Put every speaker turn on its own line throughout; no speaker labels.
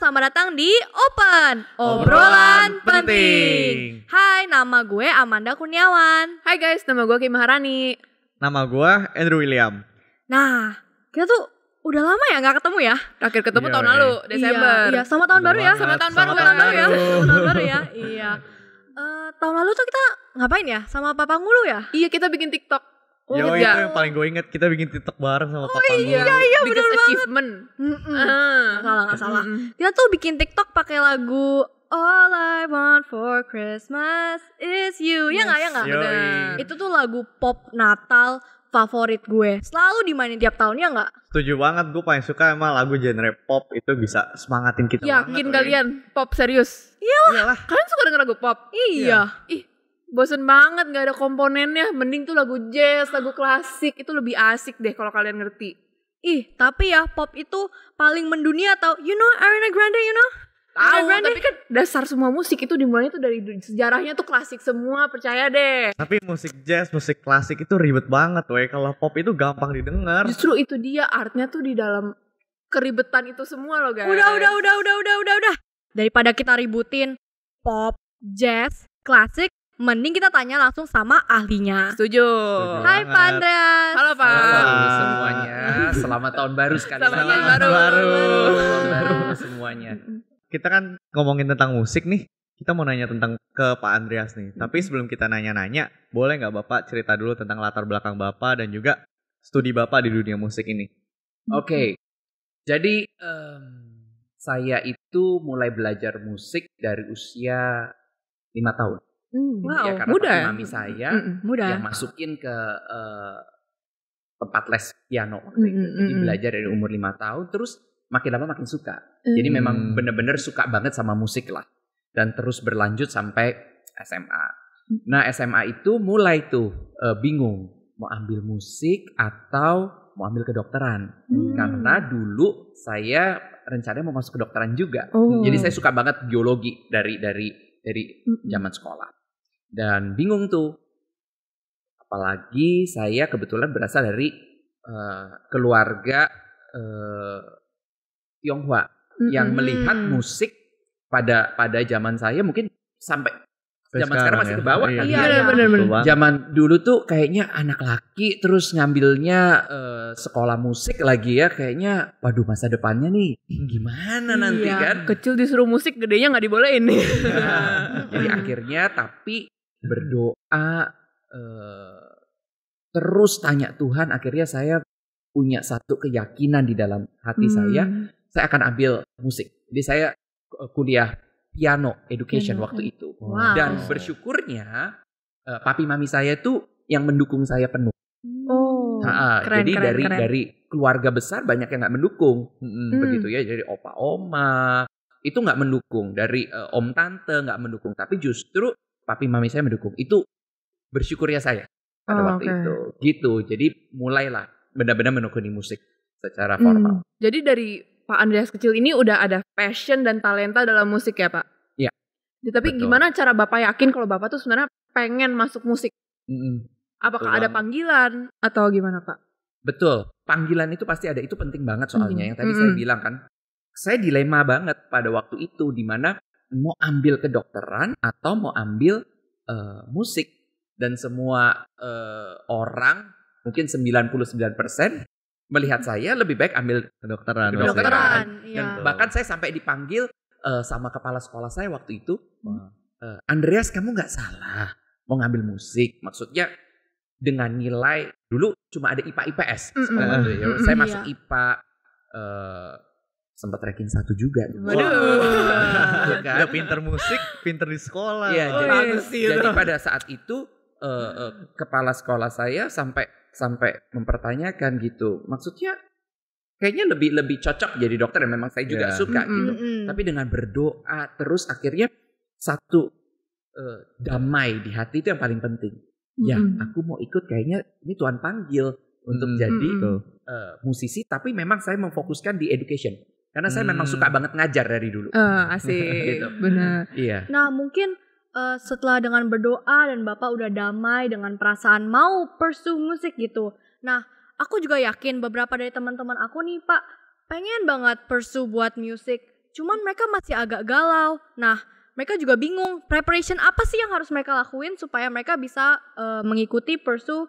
selamat datang di Open Obrolan Penting. Hai, nama gue Amanda Kurniawan.
Hai guys, nama gue Kim Maharani.
Nama gue Andrew William.
Nah, kita tuh udah lama ya gak ketemu ya.
Terakhir ketemu tahun lalu, Desember.
Iya, selamat tahun baru ya.
Selamat tahun baru
ya. Selamat tahun baru ya. Iya. Tahun lalu tuh kita ngapain ya? Sama Papa Ngulu ya?
Iya, kita bikin TikTok.
Yo, itu yang paling gue inget, kita bikin TikTok bareng sama Papa Ngulu.
Iya, bener banget.
Achievement.
Gak salah. Kita tuh bikin TikTok pakai lagu All I Want for Christmas is You. Ya gak? Itu tuh lagu pop Natal favorit gue. Selalu dimainin tiap tahun, ya gak?
Setuju banget, gue paling suka emang lagu genre pop itu bisa semangatin kita banget.
Yakin kalian pop serius?
Iyalah.
Kalian suka denger lagu pop?
Iya.
Ih, bosen banget gak ada komponennya. Mending tuh lagu jazz, lagu klasik. Itu lebih asik deh kalau kalian ngerti.
Ih, tapi ya pop itu paling mendunia tau. You know Ariana Grande, you know?
Tahu, tapi kan dasar semua musik itu dimulainya tuh dari sejarahnya tuh klasik semua, percaya deh.
Tapi musik jazz, musik klasik itu ribet banget weh. Kalau pop itu gampang didengar.
Justru itu dia artnya tuh di dalam keribetan itu semua loh guys.
Udah. Daripada kita ributin pop, jazz, klasik, mending kita tanya langsung sama ahlinya.
Setuju.
Hai Pak Andreas.
Halo Pak.
Halo semuanya. Selamat tahun baru sekali lagi.
Selamat tahun baru.
Semuanya.
Kita kan ngomongin tentang musik nih. Kita mau nanya tentang ke Pak Andreas nih. Tapi sebelum kita nanya-nanya, boleh gak Bapak cerita dulu tentang latar belakang Bapak dan juga studi Bapak di dunia musik ini?
Oke. Jadi saya itu mulai belajar musik dari usia 5 tahun.
Wow,
Ya, karena
muda ya?
mami saya
Mudah.
yang masukin ke tempat les piano waktu itu. Jadi belajar dari umur 5 tahun, terus makin lama makin suka. Jadi memang bener-bener suka banget sama musik lah. Dan terus berlanjut sampai SMA. Nah SMA itu mulai tuh bingung. Mau ambil musik atau mau ambil kedokteran. Karena dulu saya rencananya mau masuk kedokteran juga. Jadi saya suka banget biologi dari zaman sekolah. Dan bingung tuh. Apalagi saya kebetulan berasal dari keluarga Tionghoa yang melihat musik pada zaman saya mungkin sampai zaman sekarang masih ke bawah kan.
Iya.
Bener.
Zaman dulu tuh kayaknya anak laki terus ngambilnya sekolah musik lagi ya, kayaknya waduh masa depannya nih gimana nanti kan.
Kecil disuruh musik, gedenya gak dibolehin nih.
Jadi akhirnya tapi berdoa terus tanya Tuhan, akhirnya saya punya satu keyakinan di dalam hati saya akan ambil musik. Jadi saya kuliah piano education waktu itu.
Wow.
Dan bersyukurnya papi mami saya tuh yang mendukung saya penuh.
Keren,
Jadi
keren.
dari keluarga besar banyak yang nggak mendukung, begitu ya. Jadi opa oma itu nggak mendukung, dari om tante nggak mendukung, tapi justru papi mami saya mendukung. Itu bersyukurnya saya pada waktu itu. Gitu. Jadi mulailah benar-benar menekuni musik secara formal.
Jadi dari Pak Andreas kecil ini udah ada passion dan talenta dalam musik ya Pak?
Iya.
Tapi
Betul.
gimana cara Bapak yakin kalau Bapak tuh sebenarnya pengen masuk musik? Apakah ada panggilan atau gimana Pak?
Betul. Panggilan itu pasti ada. Itu penting banget soalnya. Yang tadi saya bilang kan. Saya dilema banget pada waktu itu. Dimana mau ambil kedokteran atau mau ambil musik. Dan semua orang mungkin 99% melihat saya lebih baik ambil
Kedokteran.
Dan bahkan saya sampai dipanggil sama kepala sekolah saya waktu itu. Andreas, kamu gak salah mau ngambil musik. Maksudnya dengan nilai dulu cuma ada IPA IPS. Saya masuk IPA sempat ranking 1 juga. Kan?
Udah pinter musik, pinter di sekolah.
Iya, jadi pada saat itu kepala sekolah saya sampai mempertanyakan gitu. Maksudnya kayaknya lebih cocok jadi dokter, dan memang saya juga suka gitu. Tapi dengan berdoa terus akhirnya satu damai di hati itu yang paling penting. Ya, aku mau ikut, kayaknya ini Tuhan panggil untuk jadi musisi, tapi memang saya memfokuskan di education. Karena saya memang suka banget ngajar dari dulu.
Asik.
Gitu.
Benar.
Iya.
Nah mungkin setelah dengan berdoa dan Bapak udah damai dengan perasaan mau pursue musik gitu. Nah aku juga yakin beberapa dari teman-teman aku nih Pak pengen banget pursue buat musik. cuman mereka masih agak galau. Nah, mereka juga bingung preparation apa sih yang harus mereka lakuin supaya mereka bisa mengikuti pursue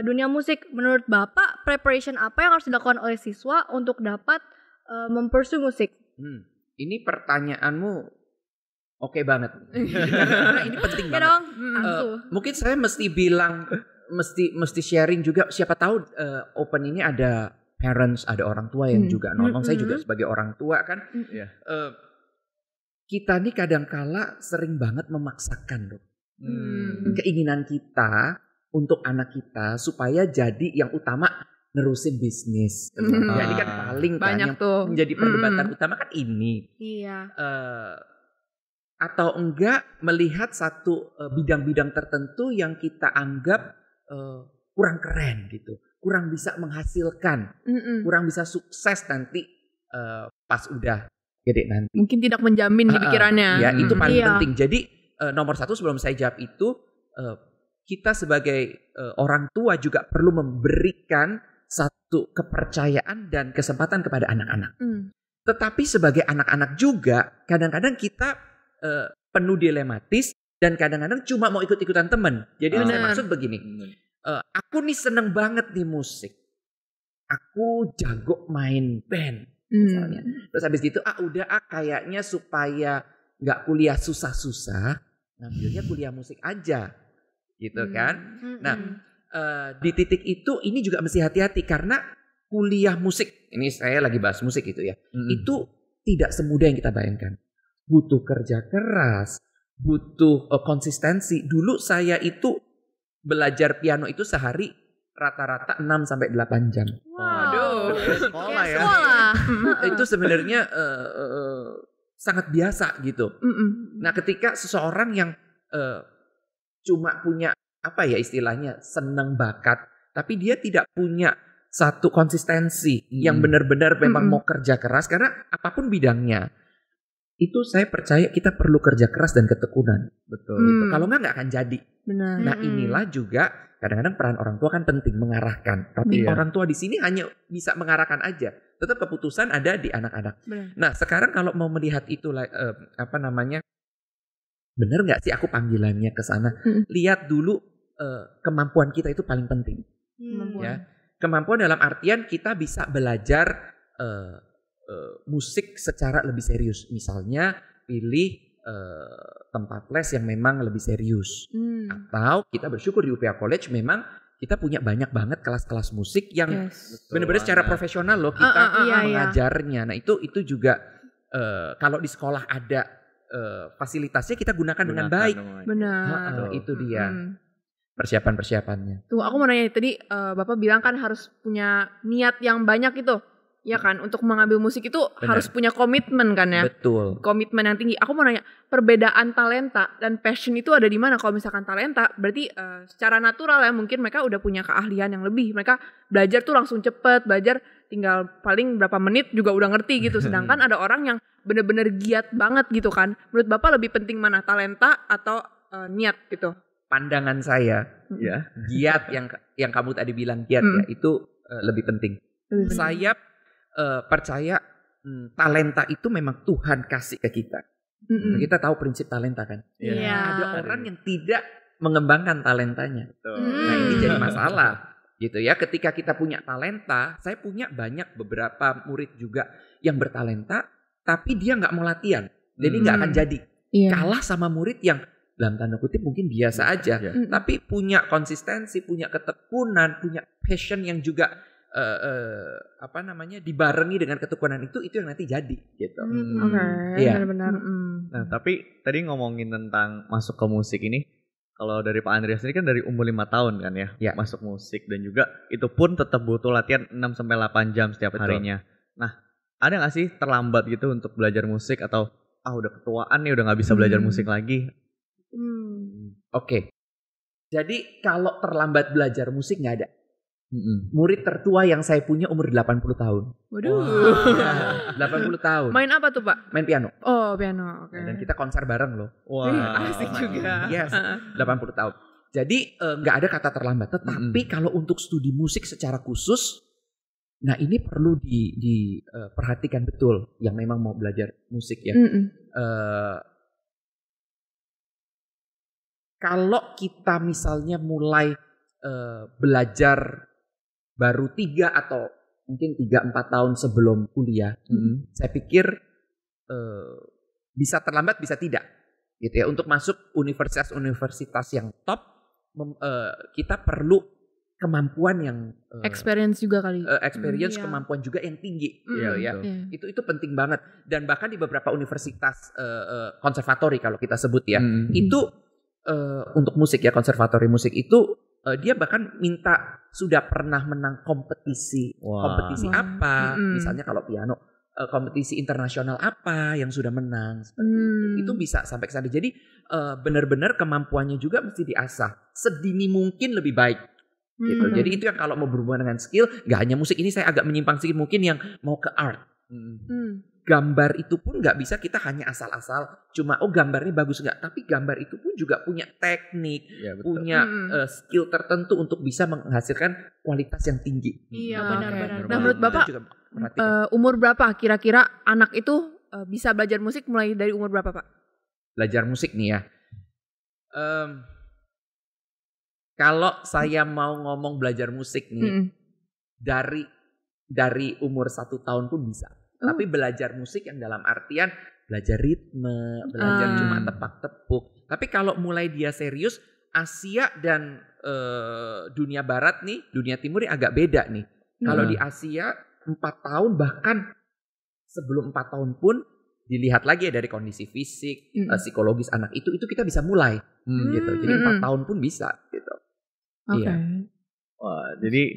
dunia musik. Menurut Bapak, preparation apa yang harus dilakukan oleh siswa untuk dapat mempursue musik?
Ini pertanyaanmu oke banget. Karena ini penting banget. Mungkin saya mesti bilang, mesti sharing juga. Siapa tahu open ini ada parents, ada orang tua yang juga nonton. Saya juga sebagai orang tua kan. Kita nih kadangkala sering banget memaksakan dong. Keinginan kita untuk anak kita supaya jadi yang utama nerusin bisnis. Ya, ini kan paling
banyak
yang
tuh
menjadi perdebatan utama kan ini.
Iya.
Atau enggak melihat satu bidang-bidang tertentu yang kita anggap kurang keren gitu, kurang bisa menghasilkan, kurang bisa sukses nanti pas udah gede nanti.
Mungkin tidak menjamin di pikirannya.
Ya, itu paling penting. Jadi nomor satu sebelum saya jawab itu, kita sebagai orang tua juga perlu memberikan satu kepercayaan dan kesempatan kepada anak-anak. Tetapi sebagai anak-anak juga kadang-kadang kita penuh dilematis dan kadang-kadang cuma mau ikut-ikutan teman. Jadi saya maksud begini, aku nih seneng banget di musik, aku jago main band misalnya. Terus habis gitu kayaknya supaya nggak kuliah susah-susah, ngambilnya kuliah musik aja, gitu kan? Nah, di titik itu ini juga mesti hati-hati karena kuliah musik, ini saya lagi bahas musik gitu ya, itu tidak semudah yang kita bayangkan. Butuh kerja keras, butuh konsistensi. Dulu saya itu belajar piano itu sehari rata-rata 6-8 jam.
Waduh.
Sekolah ya.
Itu sebenarnya sangat biasa gitu. Nah, ketika seseorang yang cuma punya apa ya istilahnya senang bakat, tapi dia tidak punya satu konsistensi yang benar-benar memang mau kerja keras karena apapun bidangnya. Itu saya percaya kita perlu kerja keras dan ketekunan. Betul. Gitu. Kalau nggak akan jadi.
Benar.
Nah, inilah juga kadang-kadang peran orang tua kan penting mengarahkan. Tapi orang tua di sini hanya bisa mengarahkan aja. Tetap keputusan ada di anak-anak. Nah, sekarang kalau mau melihat itu benar nggak sih aku panggilannya ke sana? Lihat dulu kemampuan kita itu paling penting. Ya, kemampuan dalam artian kita bisa belajar musik secara lebih serius. Misalnya pilih tempat les yang memang lebih serius. Atau kita bersyukur di UPA College memang kita punya banyak banget kelas-kelas musik yang benar-benar secara profesional loh kita mengajarnya. Nah, itu juga kalau di sekolah ada fasilitasnya kita gunakan dengan baik.
Benar.
Itu dia. Persiapan-persiapannya.
Tuh, aku mau nanya tadi Bapak bilang kan harus punya niat yang banyak itu. Ya kan, untuk mengambil musik itu harus punya komitmen kan ya.
Betul.
Komitmen yang tinggi. Aku mau nanya, perbedaan talenta dan passion itu ada di mana? Kalau misalkan talenta, berarti secara natural ya mungkin mereka udah punya keahlian yang lebih. Mereka belajar tuh langsung cepet, belajar tinggal paling berapa menit juga udah ngerti gitu. Sedangkan ada orang yang bener-bener giat banget gitu kan. Menurut Bapak lebih penting mana, talenta atau niat gitu?
Pandangan saya, giat yang kamu tadi bilang giat ya, itu lebih penting. Saya percaya talenta itu memang Tuhan kasih ke kita. Kita tahu prinsip talenta kan. Ada orang yang tidak mengembangkan talentanya. Nah, ini jadi masalah gitu ya. Ketika kita punya talenta, saya punya beberapa murid juga yang bertalenta, tapi dia nggak mau latihan, jadi nggak akan jadi. Kalah sama murid yang dalam tanda kutip mungkin biasa aja, tapi punya konsistensi, punya ketekunan, punya passion yang juga dibarengi dengan ketekunan itu yang nanti jadi gitu.
Benar-benar.
Nah, tapi tadi ngomongin tentang masuk ke musik ini, kalau dari Pak Andreas ini kan dari umur 5 tahun kan ya, masuk musik dan juga itu pun tetap butuh latihan 6-8 jam setiap harinya. Nah, ada gak sih terlambat gitu untuk belajar musik atau udah ketuaan nih udah gak bisa belajar musik lagi?
Oke. Jadi kalau terlambat belajar musik gak ada. Murid tertua yang saya punya umur 80 tahun.
Waduh.
80 tahun.
Main apa tuh, Pak?
Main piano.
Oh, piano. Oke.
Dan kita konser bareng loh.
Asik juga.
Yes, 80 tahun. Jadi nggak ada kata terlambat. Tetapi kalau untuk studi musik secara khusus, Nah ini perlu diperhatikan betul yang memang mau belajar musik ya. Kalau kita misalnya mulai belajar baru 3 atau mungkin 3-4 tahun sebelum kuliah, saya pikir bisa terlambat bisa tidak, gitu ya. Untuk masuk universitas yang top, kita perlu kemampuan yang
experience juga kali.
Kemampuan juga yang tinggi, gitu ya. Itu penting banget. Dan bahkan di beberapa universitas konservatori kalau kita sebut ya, itu untuk musik ya, konservatori musik itu dia bahkan minta sudah pernah menang kompetisi apa, misalnya kalau piano kompetisi internasional apa yang sudah menang, itu bisa sampai ke sana. Jadi benar-benar kemampuannya juga mesti diasah sedini mungkin lebih baik. Gitu. Jadi itu yang kalau mau berhubungan dengan skill, nggak hanya musik, ini saya agak menyimpang sedikit mungkin yang mau ke art. Gambar itu pun nggak bisa kita hanya asal-asal cuma gambarnya bagus nggak, tapi gambar itu pun juga punya teknik, punya skill tertentu untuk bisa menghasilkan kualitas yang tinggi.
Iya benar-benar. Nah menurut Bapak umur berapa kira-kira anak itu bisa belajar musik, mulai dari umur berapa Pak?
Belajar musik nih ya. Kalau saya mau ngomong belajar musik nih dari umur 1 tahun pun bisa. Tapi belajar musik yang dalam artian belajar ritme, belajar cuma tepak-tepuk. Tapi kalau mulai dia serius, Asia dan dunia barat nih, dunia timur ini agak beda nih. Kalau di Asia 4 tahun, bahkan sebelum 4 tahun pun dilihat lagi ya dari kondisi fisik, psikologis anak itu kita bisa mulai gitu. Jadi 4 tahun pun bisa gitu. Iya.
Wah, jadi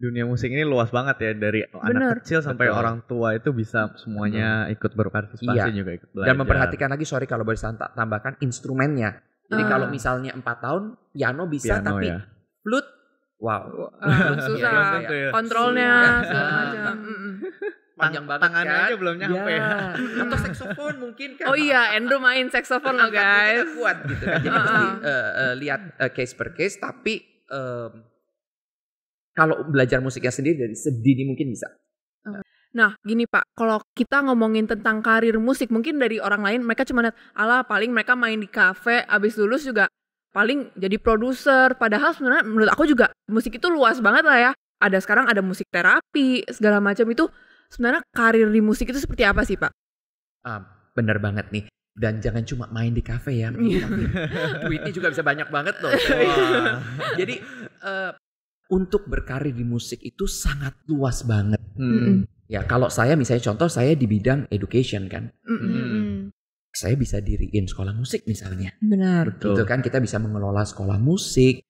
dunia musik ini luas banget ya, dari anak kecil sampai orang tua itu bisa semuanya ikut berpartisipasi, juga ikut belajar.
Dan memperhatikan lagi, sorry kalau boleh tambahkan, instrumennya. Jadi kalau misalnya 4 tahun piano bisa, tapi flute,
susah, kontrolnya segala macam.
Panjang banget
tangannya
kan,
aja belum nyampe.
Atau saksofon mungkin kan.
Oh iya, Andrew main saksofon loh guys.
Kuat gitu kan. Jadi mesti lihat case per case, tapi kalau belajar musiknya sendiri dari sedini mungkin bisa.
Nah gini Pak, kalau kita ngomongin tentang karir musik, mungkin dari orang lain mereka cuma lihat, alah paling mereka main di kafe, abis lulus juga paling jadi produser. Padahal sebenarnya menurut aku juga musik itu luas banget lah ya. Sekarang ada musik terapi, segala macam itu. Sebenarnya karir di musik itu seperti apa sih Pak?
Bener banget nih. Dan jangan cuma main di kafe ya. Duitnya juga bisa banyak banget loh. Jadi untuk berkarir di musik itu sangat luas banget. Ya kalau saya misalnya contoh, saya di bidang education kan. Saya bisa diriin sekolah musik misalnya.
Benar.
Gitu kan, kita bisa mengelola sekolah musik.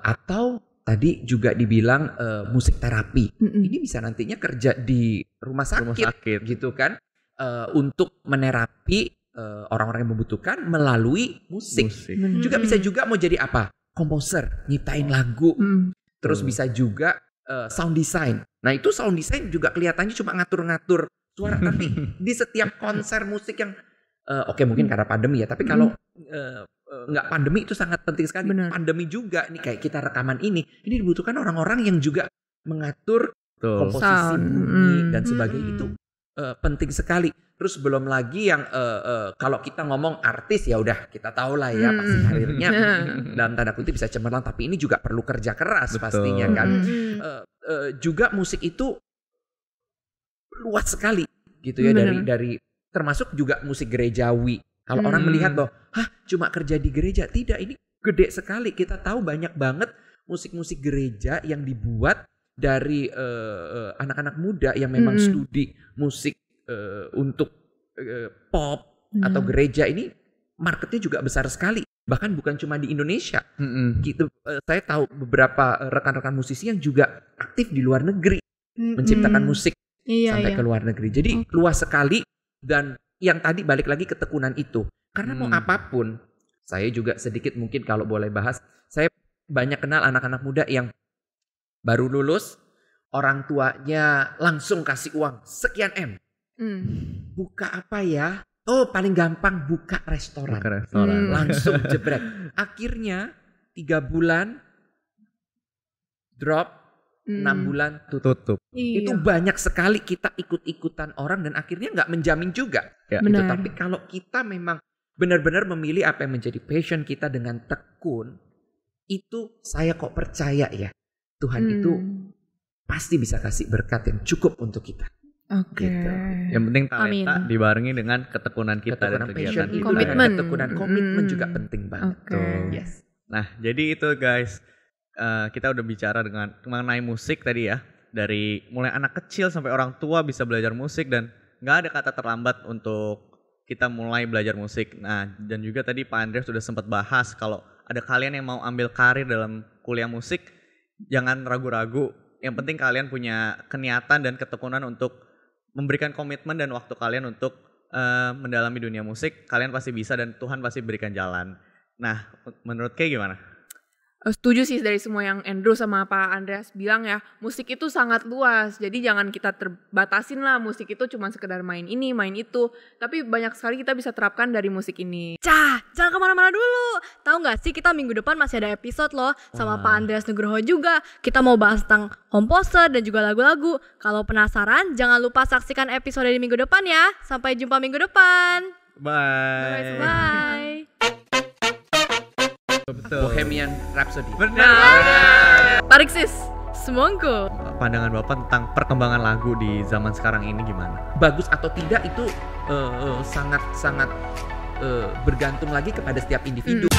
Atau tadi juga dibilang musik terapi. Ini bisa nantinya kerja di rumah sakit. Gitu kan. Untuk menerapi orang-orang yang membutuhkan melalui musik. Juga bisa juga mau jadi apa? Komposer, nyiptain lagu. Terus bisa juga sound design. Nah itu sound design juga kelihatannya cuma ngatur-ngatur suara. Tapi di setiap konser musik yang mungkin karena pandemi ya. Tapi kalau nggak pandemi itu sangat penting sekali. Pandemi juga nih, kayak kita rekaman ini dibutuhkan orang-orang yang juga mengatur komposisi bunyi dan sebagainya. Itu penting sekali. Terus belum lagi yang kalau kita ngomong artis ya udah kita tahu lah ya pasti karirnya dalam tanda kutip bisa cemerlang, tapi ini juga perlu kerja keras pastinya kan. Juga musik itu luas sekali gitu ya, dari termasuk juga musik gerejawi. Kalau orang melihat bahwa cuma kerja di gereja, tidak, ini gede sekali. Kita tahu banyak banget musik-musik gereja yang dibuat dari anak-anak muda yang memang studi musik untuk pop atau gereja. Ini marketnya juga besar sekali, bahkan bukan cuma di Indonesia. Gitu, saya tahu beberapa rekan-rekan musisi yang juga aktif di luar negeri menciptakan musik sampai ke luar negeri. Jadi luas sekali. Dan yang tadi balik lagi ketekunan itu, karena mau apapun, saya juga sedikit mungkin kalau boleh bahas, saya banyak kenal anak-anak muda yang baru lulus, orang tuanya langsung kasih uang sekian M. Buka apa ya? Oh paling gampang buka restoran. Langsung jebret. Akhirnya 3 bulan drop, 6 bulan tutup.
Iya.
Itu banyak sekali kita ikut-ikutan orang dan akhirnya nggak menjamin juga.
Ya.
Gitu.
Benar.
Tapi kalau kita memang benar-benar memilih apa yang menjadi passion kita dengan tekun, itu saya kok percaya ya Tuhan itu pasti bisa kasih berkat yang cukup untuk kita.
Oke.
Gitu.
Yang penting talenta
Amin.
dibarengi dengan ketekunan kita
Ketekunan
dan
passion
kegiatan
itu
kita.
Komitmen.
dan ketekunan komitmen juga penting banget.
Oke.
Yes.
Nah, jadi itu guys, kita udah bicara dengan mengenai musik tadi ya. Dari mulai anak kecil sampai orang tua bisa belajar musik dan nggak ada kata terlambat untuk kita mulai belajar musik. Nah, dan juga tadi Pak Andreas sudah sempat bahas kalau ada kalian yang mau ambil karir dalam kuliah musik, jangan ragu-ragu. Yang penting kalian punya keniatan dan ketekunan untuk memberikan komitmen dan waktu kalian untuk mendalami dunia musik. Kalian pasti bisa dan Tuhan pasti berikan jalan. Nah, menurut Kay gimana?
Setuju sih dari semua yang Andrew sama Pak Andreas bilang ya, musik itu sangat luas. Jadi jangan kita terbatasin lah musik itu cuma sekedar main ini, main itu. Tapi banyak sekali kita bisa terapkan dari musik ini.
Jangan kemana-mana dulu. Tahu nggak sih kita minggu depan masih ada episode loh sama Pak Andreas Nugroho juga. Kita mau bahas tentang komposer dan juga lagu-lagu. Kalau penasaran, jangan lupa saksikan episode di minggu depan ya. Sampai jumpa minggu depan.
Bye.
Bye.
Betul.
Bohemian Rhapsody.
Benar.
Tarik sis. Semongko.
Pandangan Bapak tentang perkembangan lagu di zaman sekarang ini gimana?
Bagus atau tidak itu sangat bergantung lagi kepada setiap individu.